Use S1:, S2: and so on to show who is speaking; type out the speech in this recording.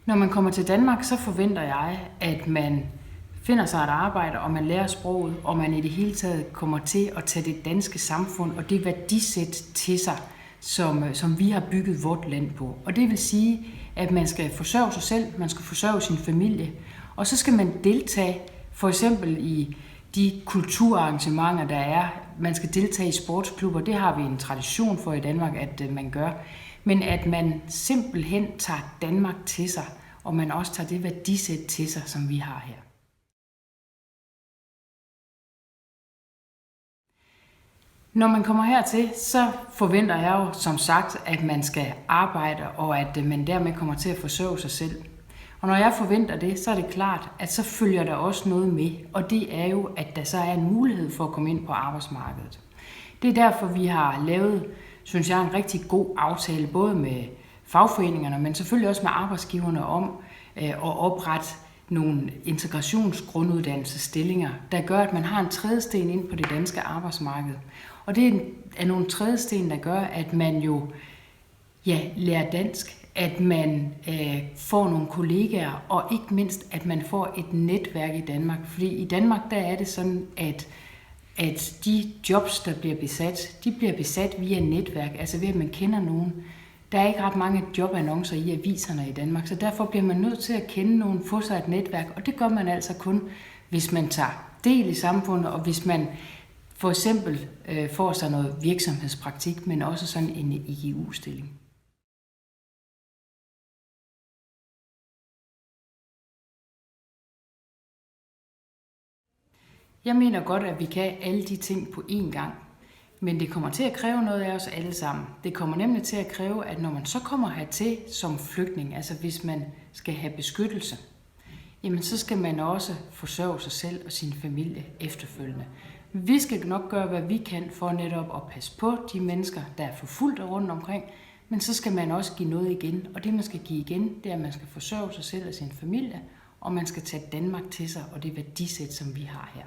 S1: Når man kommer til Danmark, så forventer jeg, at man finder sig et arbejde, og man lærer sproget, og man i det hele taget kommer til at tage det danske samfund og det værdisæt til sig, som vi har bygget vort land på. Og det vil sige, at man skal forsørge sig selv, man skal forsørge sin familie, og så skal man deltage for eksempel i de kulturarrangementer, der er. Man skal deltage i sportsklubber, det har vi en tradition for i Danmark, at man gør. Men at man simpelthen tager Danmark til sig, og man også tager det værdisæt til sig, som vi har her. Når man kommer hertil, så forventer jeg jo som sagt, at man skal arbejde, og at man dermed kommer til at forsørge sig selv. Og når jeg forventer det, så er det klart, at så følger der også noget med, og det er jo, at der så er en mulighed for at komme ind på arbejdsmarkedet. Det er derfor, vi har lavet, synes jeg, en rigtig god aftale, både med fagforeningerne, men selvfølgelig også med arbejdsgiverne om at oprette nogle integrationsgrunduddannelsesstillinger, der gør, at man har en trædesten ind på det danske arbejdsmarked. Og det er nogle trædesten, der gør, at man jo lærer dansk, at man får nogle kollegaer, og ikke mindst, at man får et netværk i Danmark. Fordi i Danmark, der er det sådan, at de jobs, der bliver besat, de bliver besat via netværk, altså ved at man kender nogen. Der er ikke ret mange jobannoncer i aviserne i Danmark, så derfor bliver man nødt til at kende nogen, få sig et netværk, og det gør man altså kun, hvis man tager del i samfundet, og hvis man for eksempel får sig noget virksomhedspraktik, men også sådan en IGU-stilling. Jeg mener godt, at vi kan alle de ting på én gang, men det kommer til at kræve noget af os alle sammen. Det kommer nemlig til at kræve, at når man så kommer hertil som flygtning, altså hvis man skal have beskyttelse, jamen så skal man også forsørge sig selv og sin familie efterfølgende. Vi skal nok gøre, hvad vi kan for netop at passe på de mennesker, der er forfulgte rundt omkring, men så skal man også give noget igen. Og det, man skal give igen, det er, at man skal forsørge sig selv og sin familie, og man skal tage Danmark til sig og det værdisæt, som vi har her.